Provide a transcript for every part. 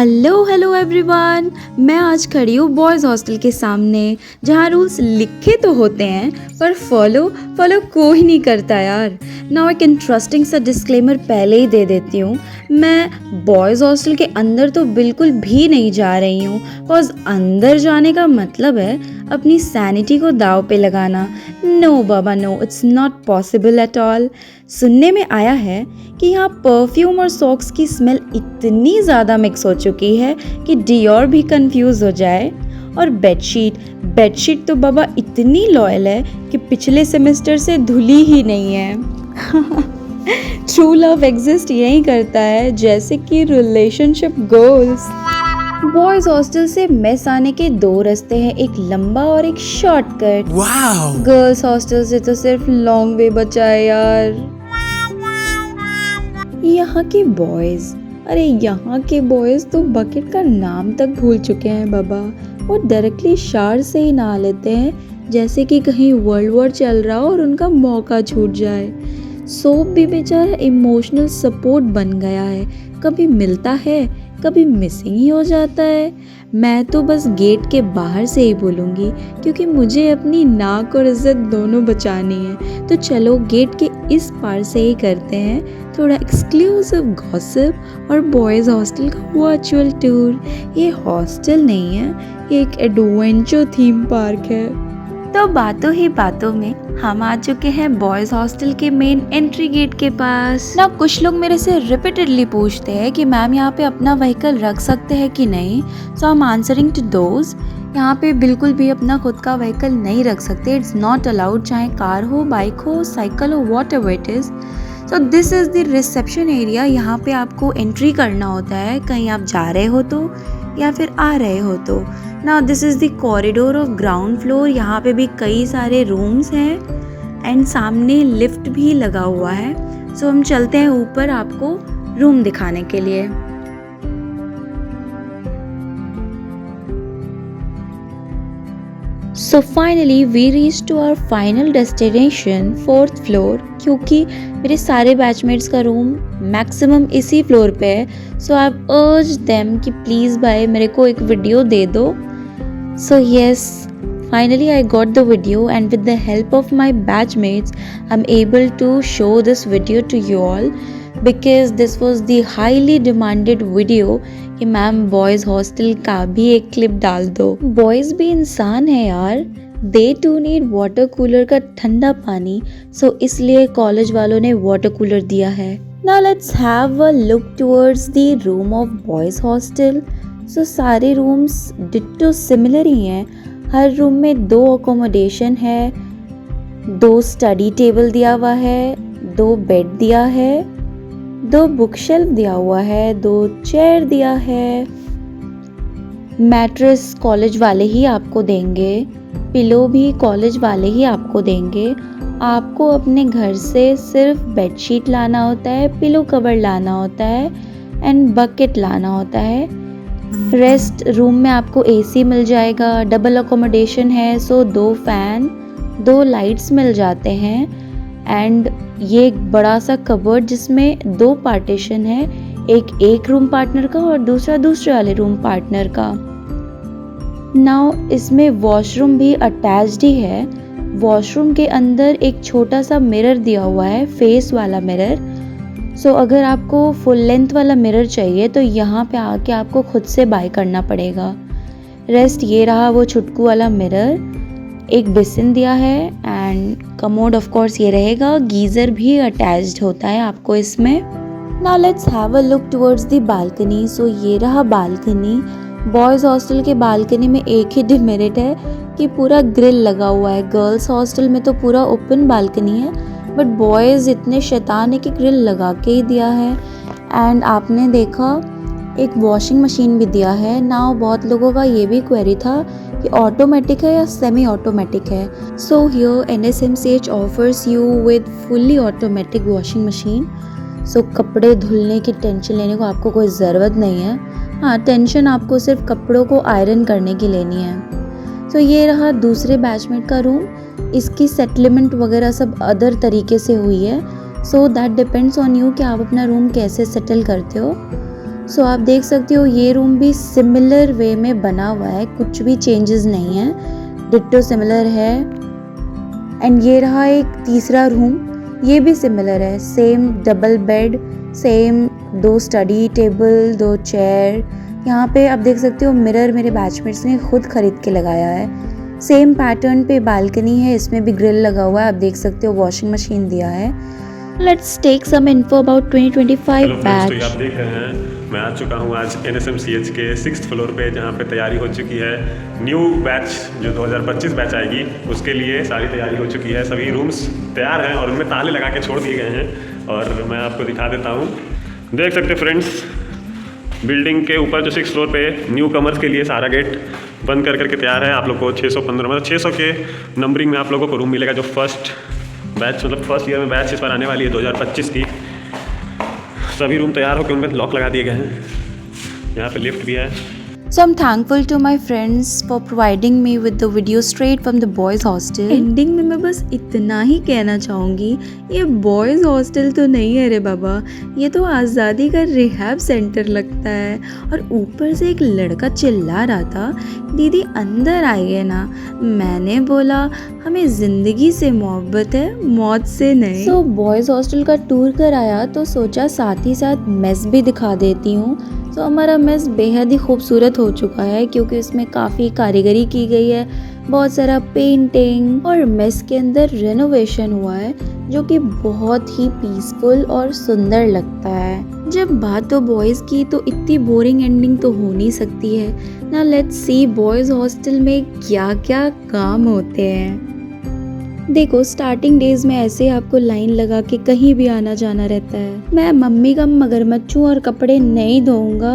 Hello hello everyone. मैं आज खड़ी हूँ बॉयज़ हॉस्टल के सामने, जहाँ रूल्स लिखे तो होते हैं पर फॉलो फॉलो कोई नहीं करता यार। नाउ एक इंटरेस्टिंग सा डिस्क्लेमर पहले ही दे देती हूँ। मैं बॉयज़ हॉस्टल के अंदर तो बिल्कुल भी नहीं जा रही हूँ, बिकॉज अंदर जाने का मतलब है अपनी सैनिटी को दाव पे लगाना। नो बाबा no, it's not possible at all. सुनने में आया है कि यहाँ परफ्यूम और सॉक्स की स्मेल इतनी ज़्यादा मिक्स हो चुकी है कि डियोर भी कंफ्यूज हो जाए। और बेडशीट तो बाबा इतनी लॉयल है कि पिछले सेमेस्टर से धुली ही नहीं है। ट्रू लव एग्जिस्ट यही करता है जैसे कि रिलेशनशिप गोल्स। बॉयज हॉस्टल से मेस आने के दो रास्ते हैं, एक लंबा और एक शॉर्टकट। गर्ल्स हॉस्टल से तो सिर्फ लॉन्ग वे बचा है यार। यहाँ के बॉयज तो बकेट का नाम तक भूल चुके हैं बाबा। वो डायरेक्टली शार से ही नहा लेते हैं जैसे कि कहीं वर्ल्ड वॉर चल रहा हो और उनका मौका छूट जाए। सोप भी बेचारा इमोशनल सपोर्ट बन गया है, कभी मिलता है कभी मिसिंग ही हो जाता है। मैं तो बस गेट के बाहर से ही बोलूँगी क्योंकि मुझे अपनी नाक और इज्जत दोनों बचानी है। तो चलो गेट के इस पार से ही करते हैं थोड़ा एक्सक्लूसिव गॉसिप और बॉयज़ हॉस्टल का वर्चुअल टूर। ये हॉस्टल नहीं है, ये एक एडवेंचर थीम पार्क है। तो बातों ही बातों में हम आ चुके हैं बॉयज़ हॉस्टल के मेन एंट्री गेट के पास ना। कुछ लोग मेरे से रिपीटेडली पूछते हैं कि मैम यहाँ पे अपना व्हीकल रख सकते हैं कि नहीं। So I am answering to those. यहाँ पे बिल्कुल भी अपना खुद का व्हीकल नहीं रख सकते, इट्स नॉट अलाउड, चाहे कार हो, बाइक हो, साइकिल हो, what ever it is. So this is the reception area. यहाँ पे आपको एंट्री करना होता है, कहीं आप जा रहे हो तो या फिर आ रहे हो तो। Now this is the corridor of ground floor. यहाँ पे भी कई सारे रूम्स हैं एंड सामने लिफ्ट भी लगा हुआ है। सो हम चलते हैं ऊपर आपको रूम दिखाने के लिए। So finally we reached to our final destination, 4th floor, क्योंकि मेरे सारे बैचमेट्स का रूम मैक्सिमम इसी फ्लोर पे है। सो आई अर्ज देम कि प्लीज़ भाई मेरे को एक वीडियो दे दो। So yes, finally I got the video and with the help of my batchmates I'm able to show this video to you all because this was the highly demanded video कि ma'am boys hostel का भी एक clip डाल दो। Boys भी इंसान है यार, दे टू नीड वाटर कूलर का ठंडा पानी। सो इसलिए कॉलेज वालों ने वाटर कूलर दिया है। Now let's have a look towards the room of boys hostel. So सारे रूम्स डिट्टो सिमिलर ही हैं। हर रूम में 2 अकोमोडेशन है, 2 स्टडी टेबल दिया हुआ है, 2 बेड दिया है, 2 बुक शेल्फ दिया हुआ है, 2 चेयर दिया है। मैट्रेस कॉलेज वाले ही आपको देंगे, पिलो भी कॉलेज वाले ही आपको देंगे। आपको अपने घर से सिर्फ बेडशीट लाना होता है, पिलो कवर लाना होता है एंड बकेट लाना होता है। रेस्ट रूम में आपको एसी मिल जाएगा, डबल अकोमोडेशन है, सो 2 फैन, 2 लाइट्स मिल जाते हैं एंड ये एक बड़ा सा कबर्ड जिसमें 2 पार्टीशन है, एक रूम पार्टनर का और दूसरा दूसरे वाले रूम पार्टनर का। नाउ इसमें वॉशरूम भी अटैच्ड ही है। वॉशरूम के अंदर एक छोटा सा मिरर दिया हुआ है, फेस वाला मिरर। सो अगर आपको फुल लेंथ वाला मिरर चाहिए तो यहाँ पे आके आपको खुद से बाय करना पड़ेगा। रेस्ट ये रहा वो छुटकू वाला मिरर। एक बेसिन दिया है एंड कमोड ऑफ कोर्स ये रहेगा। गीज़र भी अटैच्ड होता है आपको इसमें। Now let's have a look towards the balcony. So ये रहा बालकनी। बॉयज़ हॉस्टल के बालकनी में एक ही डिमेरिट है कि पूरा ग्रिल लगा हुआ है। गर्ल्स हॉस्टल में तो पूरा ओपन बालकनी है, बट बॉयज़ इतने शैतान है कि ग्रिल लगा के ही दिया है। एंड आपने देखा एक वॉशिंग मशीन भी दिया है। नाउ बहुत लोगों का ये भी क्वेरी था कि ऑटोमेटिक है या सेमी ऑटोमेटिक है। So here NSMCH offers you with fully automatic washing machine. So कपड़े धुलने की टेंशन लेने को आपको कोई ज़रूरत नहीं है। हाँ, टेंशन आपको सिर्फ कपड़ों को आयरन करने की लेनी है। सो ये रहा दूसरे बैचमेट का रूम। इसकी सेटलमेंट वगैरह सब अदर तरीके से हुई है। So that depends on you कि आप अपना रूम कैसे सेटल करते हो। सो आप देख सकते हो ये रूम भी सिमिलर वे में बना हुआ है, कुछ भी चेंजेस नहीं है, डिट्टो सिमिलर है। एंड ये रहा एक तीसरा रूम, ये भी सिमिलर है, same double bed, same 2 study table, 2 chair. यहाँ पे आप देख सकते हो मिरर मेरे बैचमेट्स ने खुद खरीद के लगाया है। सेम पैटर्न पे बालकनी है, इसमें भी ग्रिल लगा हुआ है, आप देख सकते हो वॉशिंग मशीन दिया है। Let's take some info about 2025 batch. तो आप देख रहे हैं मैं आ चुका हूँ आज NSMCH के 6th फ्लोर पे, जहाँ पे तैयारी हो चुकी है न्यू बैच जो 2025 बैच आएगी उसके लिए सारी तैयारी हो चुकी है। सभी रूम्स तैयार हैं और उनमें ताले लगा के छोड़ दिए गए हैं और मैं आपको दिखा देता हूँ। देख सकते फ्रेंड्स, बिल्डिंग के ऊपर जो 6th फ्लोर पे न्यू कमर्स के लिए सारा गेट बंद करके तैयार है। आप लोग को 615 मतलब 600 के नंबरिंग में आप लोगों को रूम मिलेगा। जो फर्स्ट बैच मतलब फर्स्ट ईयर में बैच इस बार आने वाली है 2025 की। सभी रूम तैयार होकर उनमें लॉक लगा दिए गए हैं। यहाँ पे लिफ्ट भी है। So I'm thankful to my friends for providing me with the video straight from the boys hostel. Ending में मैं बस इतना ही कहना चाहूँगी, ये boys hostel तो नहीं है रे बाबा, ये तो आज़ादी का रिहैब सेंटर लगता है। और ऊपर से एक लड़का चिल्ला रहा था, दीदी अंदर आइए ना। मैंने बोला हमें ज़िंदगी से मोहब्बत है, मौत से नहीं। So boys hostel का टूर कराया तो सोचा साथ ही साथ मेस भी दिखा देती हूँ। तो हमारा मेस बेहद ही खूबसूरत हो चुका है क्योंकि इसमें काफ़ी कारीगरी की गई है, बहुत सारा पेंटिंग, और मेस के अंदर रेनोवेशन हुआ है जो कि बहुत ही पीसफुल और सुंदर लगता है। जब बात हो बॉयज़ की तो इतनी बोरिंग एंडिंग तो हो नहीं सकती है ना। लेट्स सी बॉयज़ हॉस्टल में क्या क्या काम होते हैं। देखो स्टार्टिंग डेज में ऐसे आपको लाइन लगा के कहीं भी आना जाना रहता है। मैं मम्मी का मगरमच्छ हूँ और कपड़े नहीं धोऊंगा।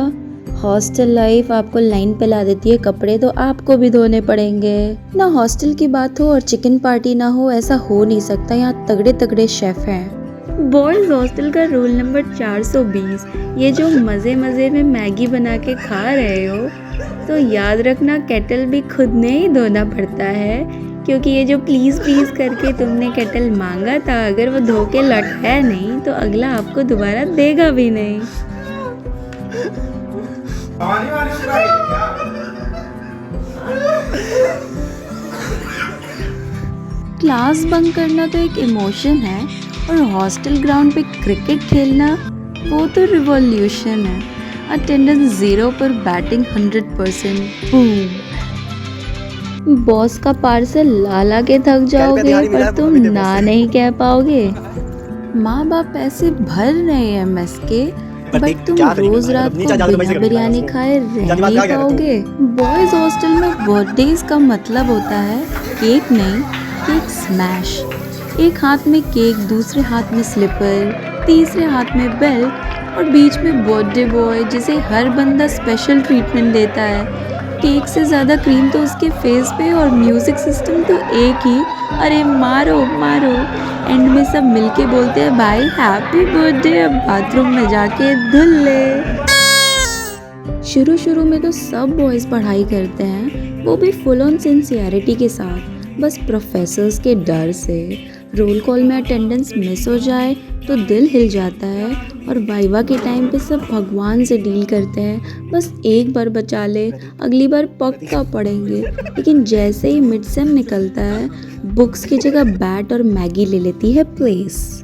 हॉस्टल लाइफ आपको लाइन पे ला देती है, कपड़े तो आपको भी धोने पड़ेंगे ना। हॉस्टल की बात हो और चिकन पार्टी ना हो, ऐसा हो नहीं सकता। यहाँ तगड़े तगड़े शेफ हैं। बॉयज हॉस्टल का रूल नंबर 420, ये जो मज़े मज़े में मैगी बना के खा रहे हो तो याद रखना केटल भी खुद ने ही धोना पड़ता है, क्योंकि ये जो प्लीज़ प्लीज़ करके तुमने केटल मांगा था, अगर वो धो के लौटाया नहीं तो अगला आपको दोबारा देगा भी नहीं। क्लास बंक करना तो एक इमोशन है और हॉस्टल ग्राउंड पे क्रिकेट खेलना वो तो रिवॉल्यूशन है। अटेंडेंस 0 पर बैटिंग 100%। बूम। बॉस का पार्सल ला ला के थक जाओगे पर तुम ना नहीं कह पाओगे। माँ बाप पैसे भर रहे हैं मेस के, बट तुम रोज रात को बिना बिरयानी खाए रह नहीं पाओगे। बॉयज हॉस्टल में बर्थडेज का मतलब होता है केक नहीं, केक स्मैश। एक हाथ में केक, दूसरे हाथ में स्लिपर, तीसरे हाथ में बेल्ट और बीच में बर्थडे बॉय जिसे हर बंदा स्पेशल ट्रीटमेंट देता है। केक से ज़्यादा क्रीम तो उसके फेस पे और म्यूज़िक सिस्टम तो एक ही, अरे मारो मारो। एंड में सब मिलके बोलते हैं भाई हैप्पी बर्थडे, अब बाथरूम में जाके धुल ले। शुरू में तो सब बॉयज़ पढ़ाई करते हैं, वो भी फुल ऑन सिंसियरिटी के साथ, बस प्रोफेसर्स के डर से। रोल कॉल में अटेंडेंस मिस हो जाए तो दिल हिल जाता है और वाइवा के टाइम पे सब भगवान से डील करते हैं, बस एक बार बचा ले, अगली बार पक्का पढ़ेंगे। लेकिन जैसे ही मिड सेम निकलता है, बुक्स की जगह बैट और मैगी ले लेती है प्लेस।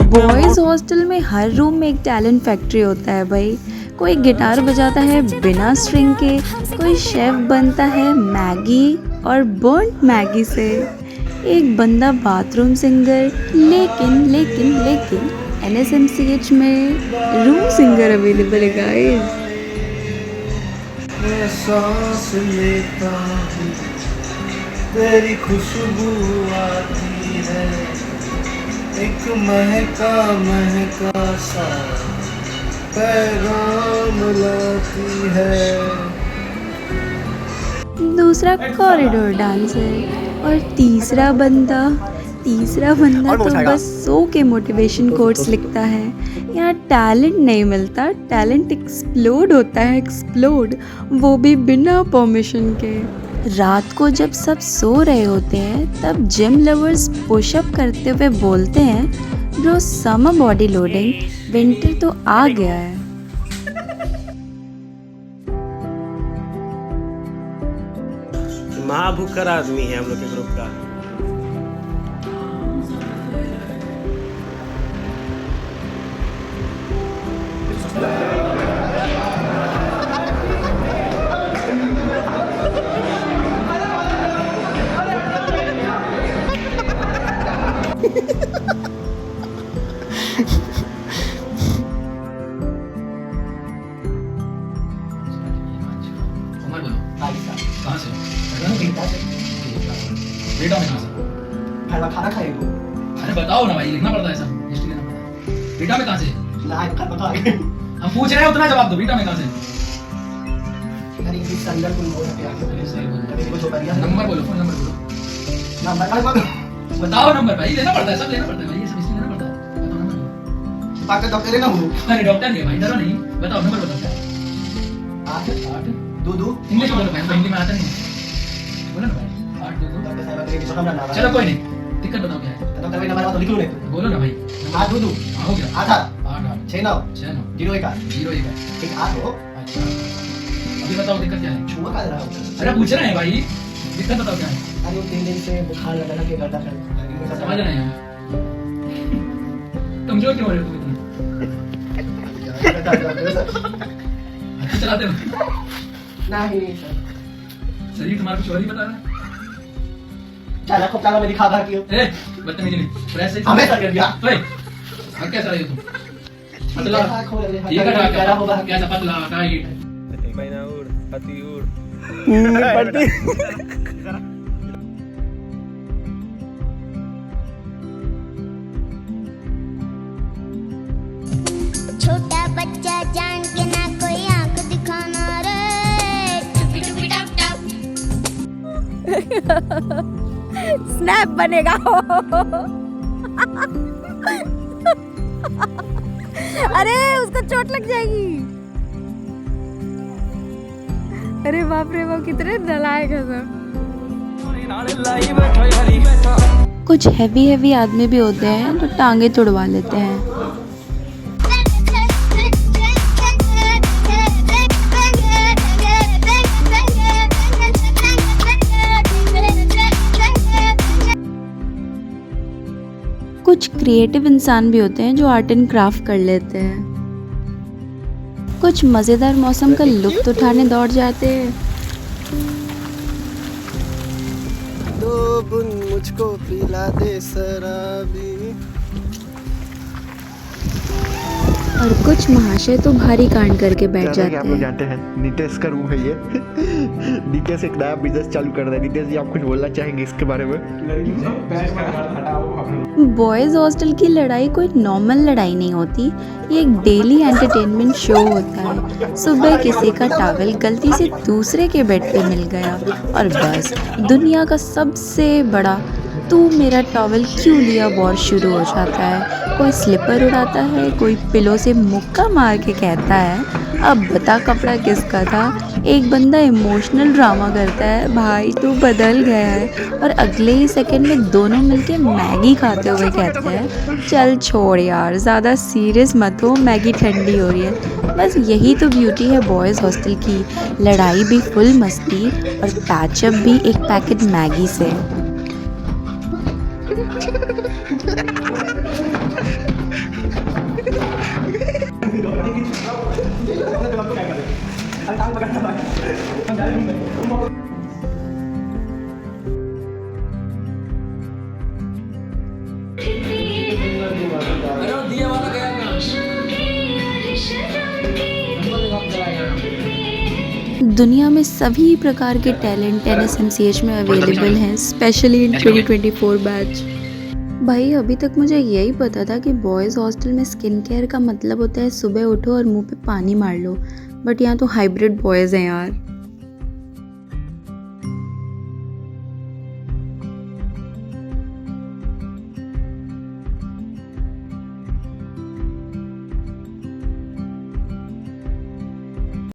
बॉयज़ हॉस्टल में हर रूम में एक टैलेंट फैक्ट्री होता है भाई। कोई गिटार बजाता है बिना स्ट्रिंग के, कोई शेफ बनता है मैगी और बर्न्ड मैगी से, एक बंदा बाथरूम सिंगर। लेकिन NSMCH में रूम सिंगर अवेलेबल है गाइस। मैं सांस लेता हूँ, तेरी खुशबू आती है, एक महका सा पैगाम लाती है। दूसरा कॉरिडोर डांसर और तीसरा बंदा तो बस सो के मोटिवेशन कोट्स लिखता है। यहाँ टैलेंट नहीं मिलता, टैलेंट एक्सप्लोड होता है, एक्सप्लोड, वो भी बिना परमिशन के। रात को जब सब सो रहे होते हैं तब जिम लवर्स पुशअप करते हुए बोलते हैं bro summer body loading winter तो आ गया है। महाभूखर आदमी है हम लोग के ग्रुप का। कहाँ से? बेटा में कहाँ से? पहला खाना खाएगा। अरे बताओ ना भाई, लिखना पड़ता है सब, लिस्ट लेना पड़ता है। बेटा में कहाँ से? हम पूछ रहे हैं, उतना जवाब दो। बेटा में कहाँ से? नंबर बोलो, फोन नंबर बोलो। बताओ नंबर भाई, लेना पड़ता है, सब लेना पड़ता है भाई, ये सब इसलिए लेना पड़ता है। बताओ नंबर बोलो। डॉक्टर ना हूँ। अरे डॉक्टर नहीं है भाई, डरो नहीं। बताओ नंबर बताओ क्या? 8 2 इंग्लिश बोलो भाई, हिंदी में आता नहीं है। बोलो ना भाई, 8 2 चलो कोई नहीं, दिक्कत बताओ क्या है? बोलो ना भाई। 8 2 हाँ हो गया। 8 8 6 9 6 9 0 1 0 1 1 8 हो। अच्छा, अभी बताओ दिक्कत क्या है? छुआ का रहा हूँ। अरे पूछ रहे हैं भाई, दिक्कत बताओ क्या है? अरे वो 3 दिन से बुखार लगा के गर्दन में समझ रहे हैं? कमजोर क्यों हो रहे हो तुम इतना? अच्छा चलाते हो? नहीं सर। शरीर तुम्हारा कुछ और ही बता रहा है? चला खूब चला मेरी खा खा की। ए, बदतमीजी नहीं। प्रेस से हमें कर दिया। ओए, अब कैसा रहे हो तुम? पतला, ठीक है ठाक होगा, कैसा पतला, टाइट? मैना उड़, हाथी उड़। पड़ती। छोटा बच्चा जान के ना कोई आंख दिखाना रे। टुपी टुपी टप टप। स्नैप बनेगा। अरे उसको चोट लग जाएगी। अरे बाप रे बाप, कितने नालायक है सब। कुछ हैवी आदमी भी होते हैं तो टांगे तुड़वा लेते हैं। कुछ क्रिएटिव इंसान भी होते हैं जो आर्ट एंड क्राफ्ट कर लेते हैं। कुछ मज़ेदार मौसम का लुत्फ उठाने दौड़ जाते हैं। दो बूंद मुझको पिला दे शराबी। और कुछ महाशय तो भारी कांड करके बैठ जैसा कि जाते आप लोग हैं। जानते हैं, नितेश का रूम है ये। नितेश एक नया बिजनेस चालू कर रहा है। नितेश जी, आप कुछ बोलना चाहेंगे इसके बारे में? बॉयज़ हॉस्टल की लड़ाई कोई नॉर्मल लड़ाई नहीं होती, ये एक डेली एंटरटेनमेंट शो होता है। सुबह किसी का टॉवल गलती से दूसरे के बेड पे मिल गया और बस दुनिया का सबसे बड़ा तू मेरा टॉवल क्यों लिया वॉर शुरू हो जाता है। कोई स्लीपर उड़ाता है, कोई पिलो से मुक्का मार के कहता है अब बता कपड़ा किसका था। एक बंदा इमोशनल ड्रामा करता है भाई तू बदल गया है, और अगले ही सेकंड में दोनों मिलके मैगी खाते हुए कहते हैं चल छोड़ यार, ज़्यादा सीरियस मत हो, मैगी ठंडी हो रही है। बस यही तो ब्यूटी है बॉयज़ हॉस्टल की, लड़ाई भी फुल मस्ती और पैचअप भी एक पैकेट मैगी से। दिए वाला गया दुनिया में सभी प्रकार के टैलेंट NSMCH में अवेलेबल हैं, स्पेशली इन 2024 बैच। भाई अभी तक मुझे यही पता था कि बॉयज़ हॉस्टल में स्किन केयर का मतलब होता है सुबह उठो और मुंह पे पानी मार लो, बट यहाँ तो हाइब्रिड बॉयज़ हैं यार।